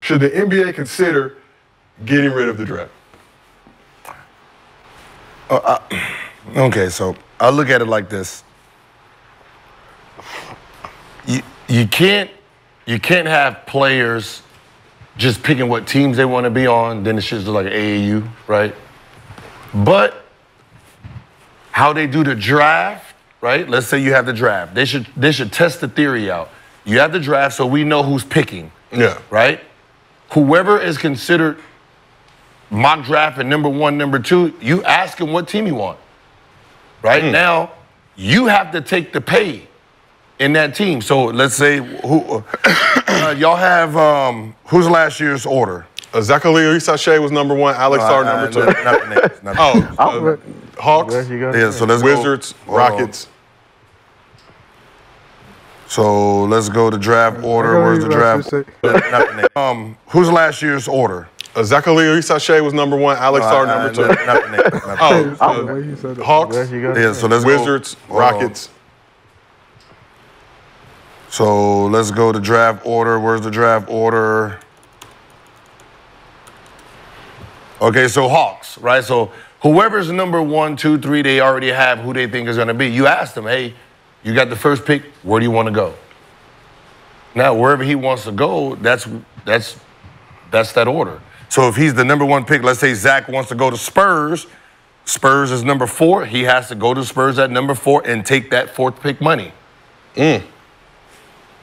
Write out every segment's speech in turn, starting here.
should the NBA consider getting rid of the draft? Okay, so I look at it like this. You can't have players just picking what teams they want to be on, then it's just like an AAU, right? But how they do the draft, right? Let's say you have the draft. They should test the theory out. You have the draft so we know who's picking. Yeah. Right? Whoever is considered mock draft and number 1, number 2, you ask him what team you want. Right? Now, you have to take the pay in that team. So let's say y'all have who's last year's order? Zachary Sachet was number 1, Alex Sarr number 2. Hawks, yeah, so let's Wizards, Rockets. So let's go to draft order. Where's the draft? Who's last year's order? Zachary Sachet was number 1, Alex Sarr number 2. Hawks, yeah, so let's Wizards, Rockets. So let's go to draft order. Where's the draft order? Okay, so Hawks, right? So whoever's number 1, 2, 3, they already have who they think is going to be. You ask them, hey, you got the first pick. Where do you want to go? Now, wherever he wants to go, that's that order. So if he's the number 1 pick, let's say Zach wants to go to Spurs. Spurs is number 4. He has to go to Spurs at number 4 and take that 4th pick money.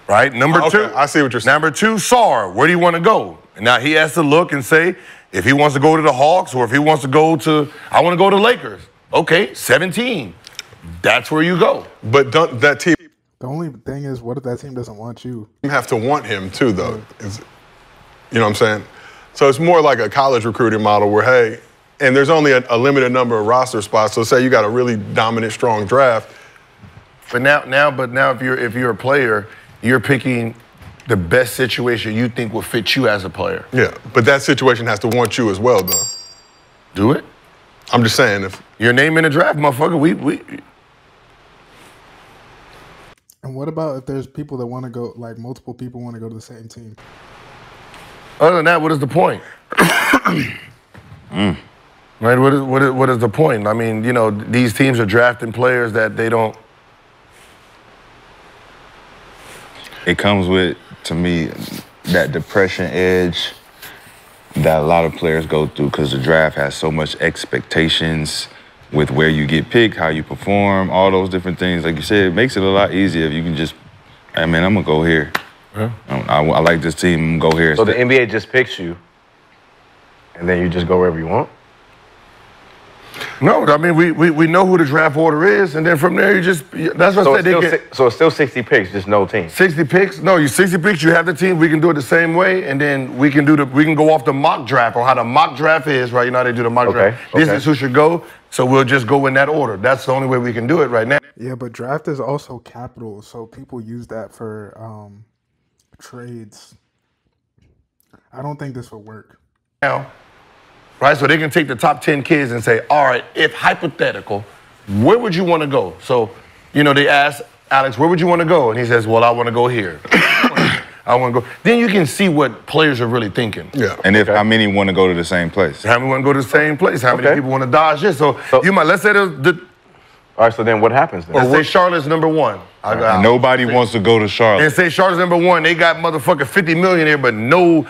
Right? Number 2. I see what you're saying. Number 2, Sarr. Where do you want to go? And now he has to look and say, if he wants to go to the Hawks or if he wants to go to, I want to go to Lakers. Okay, 17. That's where you go. But that team. The only thing is, what if that team doesn't want you? You have to want him too, though. You know what I'm saying? So it's more like a college recruiting model where, hey, and there's only a limited number of roster spots. So say you got a really dominant, strong draft. But now, if you're a player, you're picking the best situation you think will fit you as a player. Yeah, but that situation has to want you as well, though. Do it? I'm just saying, if your name in the draft, motherfucker, we. And what about if there's people that want to go, like multiple people want to go to the same team? Other than that, what is the point? Right? What is the point? I mean, you know, these teams are drafting players that they don't. It comes with, to me, that depression edge that a lot of players go through because the draft has so much expectations with where you get picked, how you perform, all those different things. Like you said, it makes it a lot easier if you can just, hey, man, I'm going to go here. Yeah. I like this team, I'm going to go here. So the NBA just picks you, and then you just go wherever you want? No, I mean, we know who the draft order is, and then from there, you just, that's what I said. So it's still 60 picks, just no team? 60 picks? No, you 60 picks, you have the team, we can do it the same way, and then we can go off the mock draft, or how the mock draft is, right? You know how they do the mock draft? This is who should go, so we'll just go in that order. That's the only way we can do it right now. Yeah, but draft is also capital, so people use that for trades. I don't think this will work. Now, right, so they can take the top 10 kids and say, all right, if hypothetical, where would you want to go? So, you know, they ask Alex, where would you want to go? And he says, well, I want to go here. I want to go. Then you can see what players are really thinking. Yeah. And how many want to go to the same place? How many want to go to the same place? How many people want to dodge this? So you might, let's say all right, so then what happens then? Let's say Charlotte's number 1. Nobody wants to go to Charlotte. And say Charlotte's number 1, they got motherfucking 50 million there, but none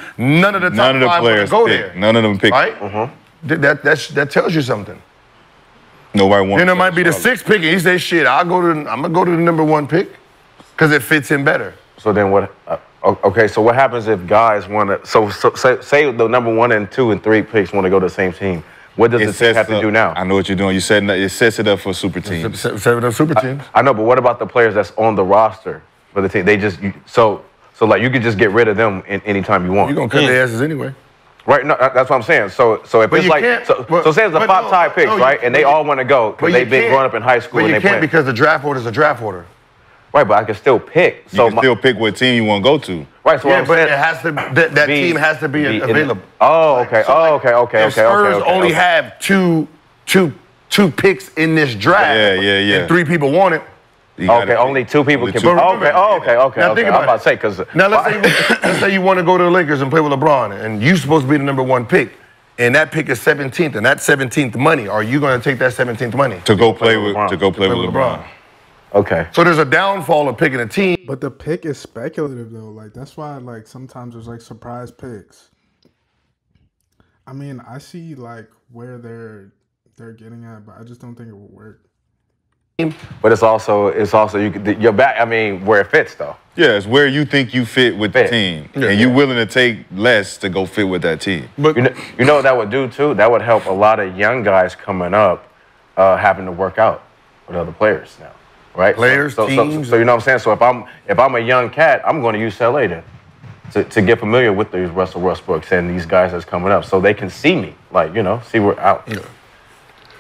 of the top 5 want to go there. None of them pick. Right? That tells you something. Nobody wants. Then it might be the 6th pick, and he says, "Shit, I'm gonna go to the number 1 pick because it fits him better." So then what? Okay, so what happens if guys want to? So say the number 1 and 2 and 3 picks want to go to the same team. What does the team have to do now? I know what you're doing. You said it sets it up for super teams. Set it up super teams. I know, but what about the players that's on the roster for the team? They just so like you could just get rid of them anytime you want. You're gonna cut their asses anyway. Right, no, that's what I'm saying. So if it's like, so say it's the 5 tie picks, right, and they all want to go because they've been growing up in high school. But and you can't because the draft order is a draft order. Right, but I can still pick. You can still pick what team you want to go to. Right, so yeah, but it has to. That team has to be available. Oh, okay. Okay. Spurs only have two picks in this draft. Yeah. And 3 people want it. Okay, only 2 people can. Okay. Now think about I'm about to say because now let's say you want to go to the Lakers and play with LeBron, and you're supposed to be the number 1 pick, and that pick is 17th, and that's 17th money. Are you going to take that 17th money to go play with LeBron? Okay. So there's a downfall of picking a team. But the pick is speculative though. Like that's why like sometimes there's like surprise picks. I mean, I see like where they're getting at, but I just don't think it will work. But it's also you're back. I mean, where it fits though. Yeah, it's where you think you fit with the team, and you're willing to take less to go fit with that team. But you know what that would do too? That would help a lot of young guys coming up having to work out with other players now, right? Players, teams. So you know what I'm saying? So if I'm a young cat, I'm going to UCLA then to get familiar with these Russell Westbrooks and these guys that's coming up, so they can see me, like see where out. Yeah.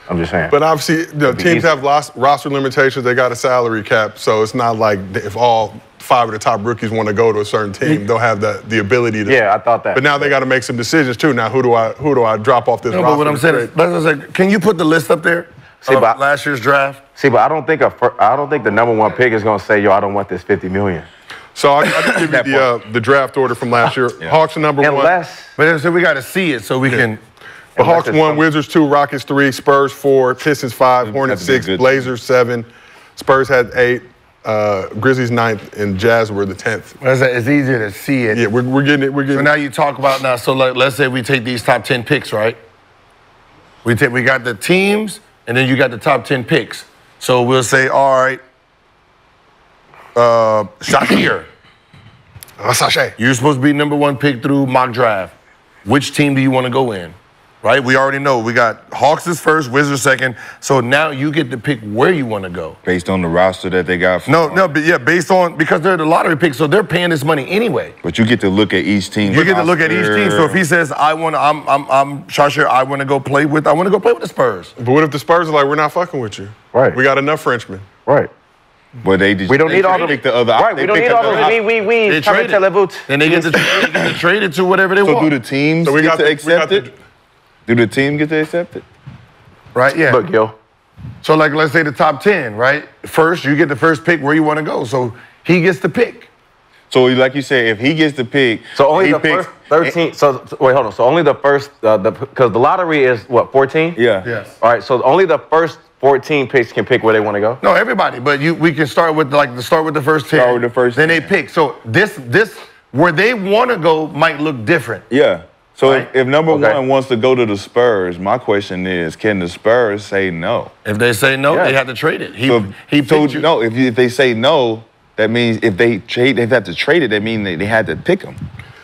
I'm just saying. But obviously, teams have roster limitations. They got a salary cap, so it's not like if all 5 of the top rookies want to go to a certain team, they'll have the ability to. Yeah, I thought that. But now they got to make some decisions too. Now, who do I drop off this roster? But what I'm saying is, can you put the list up there? See, about last year's draft. See, but I don't think the number 1 pick is going to say, yo, I don't want this $50 million. So I can give you the draft order from last year. Yeah. Hawks are number 1. But so we got to see it so we can. The Hawks 1, Wizards 2, Rockets 3, Spurs 4, Pistons 5, Hornets 6, Blazers 7, Spurs had 8, Grizzlies 9th, and Jazz were the 10th. It's easier to see it. Yeah, we're getting it. So now you talk about now. So let's say we take these top 10 picks, right? We got the teams, and then you got the top 10 picks. So we'll say, all right, Shakir. Sashay. You're supposed to be number 1 pick through mock draft. Which team do you want to go in? Right? We already know. We got Hawks is first, Wizards second. So now you get to pick where you want to go. Based on the roster that they got. Based on, because they're the lottery picks, so they're paying this money anyway. But you get to look at each team. You get to look at each team. So if he says, I'm Shasher, I want to go play with the Spurs. But what if the Spurs are like, we're not fucking with you? Right. We got enough Frenchmen. Right. But we don't need all the other. Right, we don't need all the we trade it. And they get to trade it to whatever they want. So do the teams get to accept it? Do the team get to accept it? Right, yeah. Look, Gil. So, like, let's say the top 10, right? First, you get the first pick where you want to go. So he gets the pick. So, like you said, if he gets the pick, so only the first 13. So wait, hold on. So only the first, because the lottery is what, 14? Yeah. Yes. All right. So only the first 14 picks can pick where they want to go. No, everybody. But we can start with the first 10. Start with the first. Then 10. They pick. So this where they want to go might look different. Yeah. So right? if number 1 wants to go to the Spurs, my question is, can the Spurs say no? If they say no, they have to trade it. No, if they say no, that means if they have to trade it, that means they had to pick him,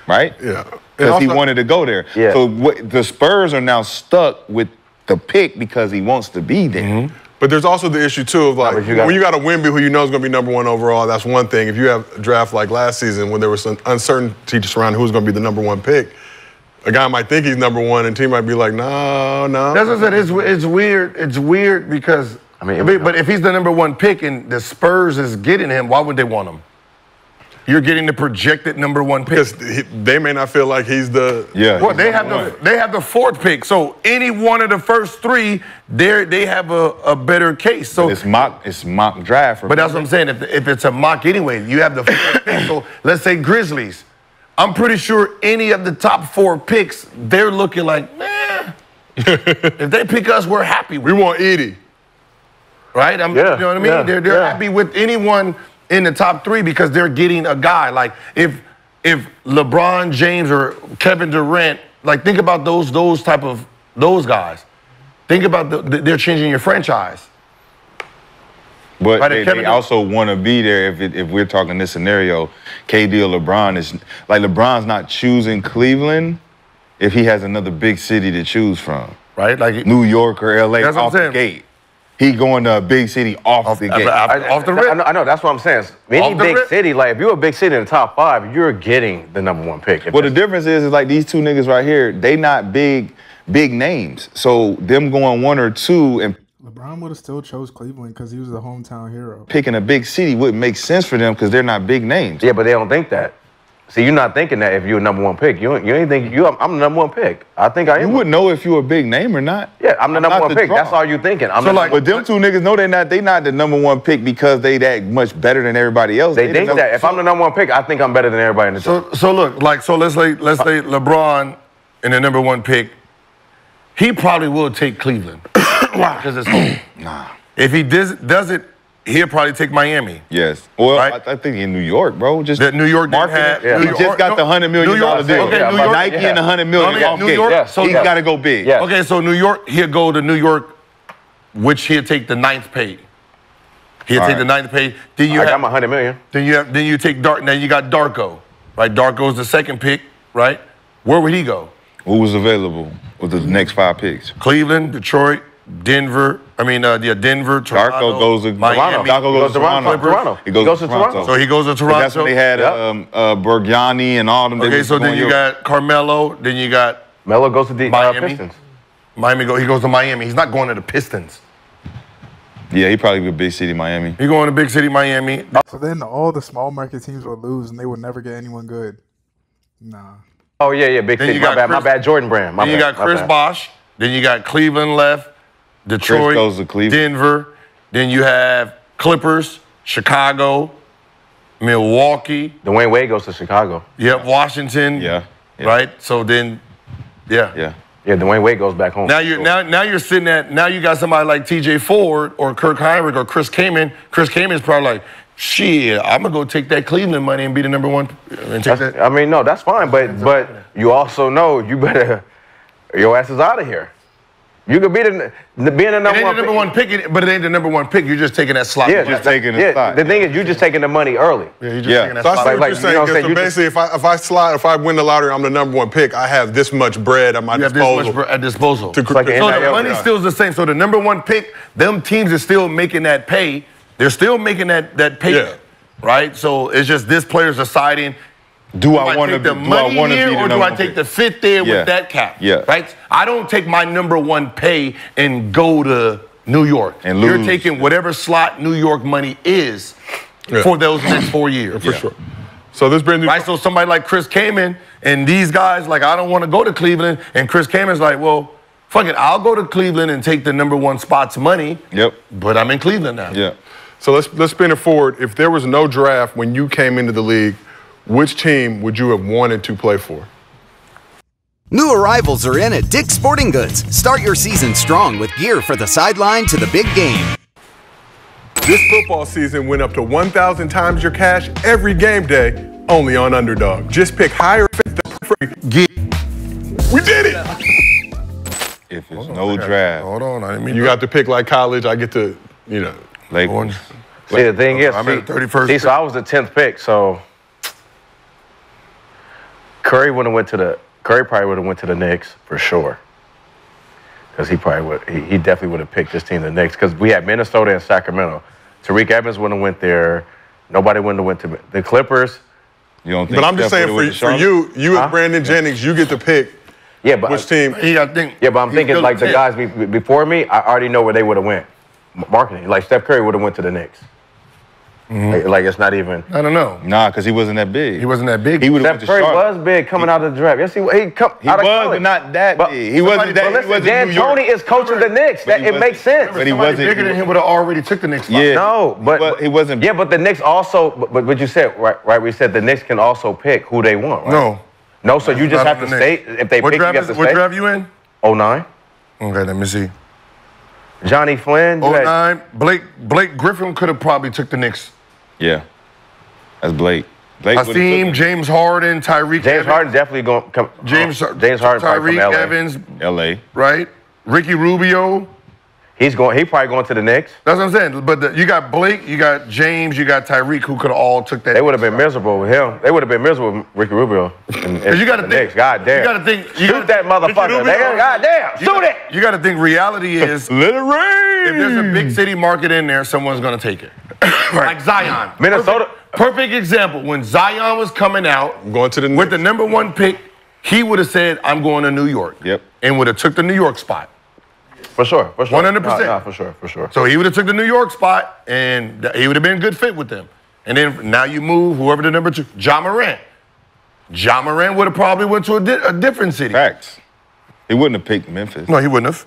right? Yeah. Because he wanted to go there. Yeah. So the Spurs are now stuck with the pick because he wants to be there. Mm-hmm. But there's also the issue, too, of like, when you got a Wemby who you know is going to be number 1 overall, that's one thing. If you have a draft like last season when there was some uncertainty surrounding who's going to be the number 1 pick, a guy might think he's number 1 and team might be like, no. That's what I said. It's weird. It's weird because, but if he's the number 1 pick and the Spurs is getting him, why would they want him? You're getting the projected number 1 pick. Because they may not feel like he's the... Yeah. Well, they have the 4th pick. So any one of the first 3, they have a better case. So it's mock draft. But that's what I'm saying. If it's a mock anyway, you have the 4th pick. So let's say Grizzlies. I'm pretty sure any of the top 4 picks, they're looking like, nah. If they pick us, we're happy with We want Edie. Right? You know what I mean? Yeah, they're happy with anyone in the top 3 because they're getting a guy. Like if LeBron James or Kevin Durant, like think about those guys. Think about they're changing your franchise. But they also want to be there if we're talking this scenario. KD or LeBron is like LeBron's not choosing Cleveland if he has another big city to choose from. Right? Like New York or LA that's off the gate. He going to a big city off the gate. Off the rip. I know, that's what I'm saying. Any big city, like if you're a big city in the top 5, you're getting the number 1 pick. Well, the difference is like these 2 niggas right here, they not big names. So them going 1 or 2 and LeBron would have still chose Cleveland because he was the hometown hero. Picking a big city wouldn't make sense for them because they're not big names. Yeah, but they don't think that. See, you're not thinking that if you're a number one pick. You ain't think I'm the number one pick. I think I am. You wouldn't know if you were a big name or not. Yeah, I'm the number one pick. That's all you thinking. But them two niggas know they not the number one pick because they that much better than everybody else. They think that. If I'm the number one pick, I think I'm better than everybody in the team. So look, let's say LeBron in the number one pick, he probably will take Cleveland. Why? Because it's home. Nah. If he does it, he'll probably take Miami. Yes. Well, right? I think in New York, bro. Just that New York marketing. He just got the $100 million deal. Okay, New York, Nike and the $100 million. New York. So he's got to go big. Yes. Okay, so New York, he'll go to New York, which he'll take the 9th pay. He'll take the 9th pay. Then you I got my $100 million. Then you take Now you got Darko, right? Darko's the 2nd pick, right? Where would he go? Who was available with the next 5 picks? Cleveland, Detroit, Denver. Denver, Toronto, Darko goes to Miami. Darko goes to Toronto. He goes to Toronto. So he goes to Toronto. That's when they had Bergiani and all them. Okay, so then you got Carmelo. Then you got Melo goes to the Miami. Pistons. He goes to Miami. He's not going to the Pistons. Yeah, he probably be big city Miami. He going to big city Miami. So then all the small market teams would lose and they would never get anyone good. Nah. Oh yeah, big city. My bad, Jordan Brand. Then you got Chris Bosh. Then you got Cleveland left. Detroit, goes to Cleveland. Denver. Then you have Clippers, Chicago, Milwaukee. Dwayne Wade goes to Chicago. Yep, Washington. Yeah. Right. So then, Yeah, Dwayne Wade goes back home. Now you're sitting at you got somebody like T.J. Ford or Kirk Heinrich or Chris Kaman. Chris Kaman's probably like, shit, I'm gonna go take that Cleveland money and be the number one. And take that. I mean, no, that's fine, but you also know your ass is out of here. You could be being the number one pick, but it ain't the number one pick. You're just taking that slot. Yeah, just taking the slot. The thing is, you're just taking the money early. Yeah, you're just taking that So I slot. see what you're saying. You know what I'm saying? So basically, if I win the lottery, I'm the number one pick. I have this much bread at my disposal. At disposal. like So the money still the same. So the number one pick, them teams are still making that pay. They're still making that payment, right? So it's just this player's deciding. Do I want to take the money here, or do I take the 5th there with that cap? Yeah. Right? I don't take my number one pay and go to New York. And lose. You're taking whatever slot New York money is for those next 4 years. For sure. So this brings me right. So somebody like Chris Kaman and these guys, like, I don't want to go to Cleveland, and Chris Kaman's like, well, fuck it, I'll go to Cleveland and take the number one spot's money. Yep. But I'm in Cleveland now. Yeah. So let's spin it forward. If there was no draft when you came into the league, which team would you have wanted to play for? New arrivals are in at Dick's Sporting Goods. Start your season strong with gear for the sideline to the big game. This football season went up to 1,000 times your cash every game day, only on Underdog. Just pick higher than free. We did it! If it's no draft. Hold on, I didn't mean You got to pick like college. I get to, Lakers. See, the thing is, I'm at the 31st. so I was the 10th pick, so Curry probably would have went to the Knicks for sure. Because he definitely would have picked this team, the Knicks, because we had Minnesota and Sacramento. Tariq Evans wouldn't have went there. Nobody wouldn't have went to the Clippers. You don't think? But I'm just saying for you as Brandon Jennings, you get to pick which team. But I'm thinking like the guys before me, I already know where they would have went. Marketing, like Steph Curry would have went to the Knicks. Like it's not even. I don't know. Nah, because he wasn't that big. He wasn't that big. He would have went Steph to Curry Charlotte. was big coming out of the draft. Yes, he was, but not that big. He wasn't that. Listen, D'Antoni is coaching the Knicks. It makes sense. But he wasn't bigger than him. Would have already took the Knicks spot. Yeah. No, but he wasn't. Yeah, but the Knicks also. But you said right. We said the Knicks can also pick who they want. Right? No. So you just have to stay. If they pick, you have to stay. What draft you in? 09. Okay, let me see. Johnny Flynn. 09. Blake Griffin could have probably took the Knicks. Yeah. That's Blake. Hakeem, James Harden, Tyreek. James Harden definitely going to come. James Harden, Tyreek Evans, LA. Right? Ricky Rubio. He probably going to the Knicks. That's what I'm saying. But you got Blake, you got James, you got Tyreek, who could have all took that. They would have been miserable with him. They would have been miserable with Ricky Rubio. Because you got to think. Knicks. God damn. You got to think. Shoot that motherfucker. God damn. Shoot it. You got to think. Reality is. Let it rain. If there's a big city market in there, someone's going to take it. Like Zion. Minnesota. Perfect example. When Zion was coming out, going to the with the number one pick, he would have said, "I'm going to New York." Yep. And would have took the New York spot. For sure. 100%. For sure. So he would have took the New York spot, and he would have been a good fit with them. And then now you move whoever the number 2, Ja Morant. Ja Morant would have probably went to a different city. Facts. He wouldn't have picked Memphis. No, he wouldn't have.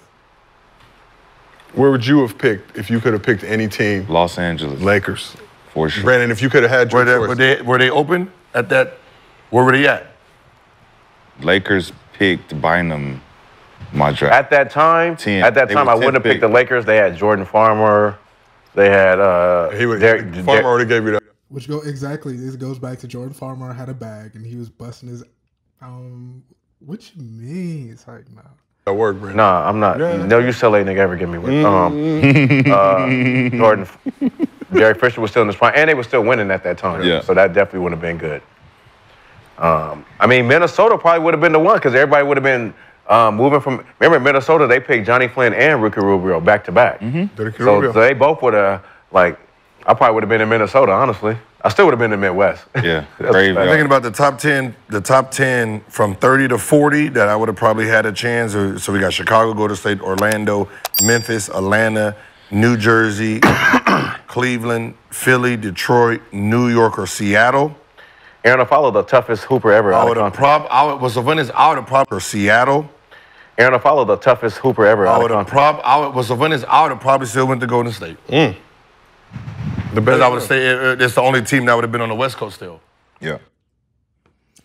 Where would you have picked if you could have picked any team? Los Angeles. Lakers. For sure. Brandon, if you could have had your choice. Were they open at that? Where were they at? Lakers picked Bynum my draft. At that time, I wouldn't have picked the Lakers. They had Jordan Farmer. They had Farmer already gave you that. Which exactly. This goes back to Jordan Farmer had a bag and he was busting his. What you mean? It's like no. That work, Brandon. Nah, I'm not. Yeah. No UCLA nigga ever give me one. Jordan, Derek Fisher was still in his prime, and they were still winning at that time. Yeah. So that definitely would have been good. I mean, Minnesota probably would have been the one because everybody would have been moving from. Remember, Minnesota, they picked Johnny Flynn and Ricky Rubio back to back. So they both would have, like, I probably would have been in Minnesota, honestly. I still would have been in the Midwest. Yeah. I'm thinking about the top 10 from 30 to 40 that I would have probably had a chance. So we got Chicago, Golden State, Orlando, Memphis, Atlanta, New Jersey, Cleveland, Philly, Detroit, New York, or Seattle. Aaron, I follow the toughest hooper ever. I would have probably Seattle. Aaron, I follow the toughest hooper ever. I would have probably still went to Golden State. The best I would say it's the only team that would have been on the West Coast still. Yeah.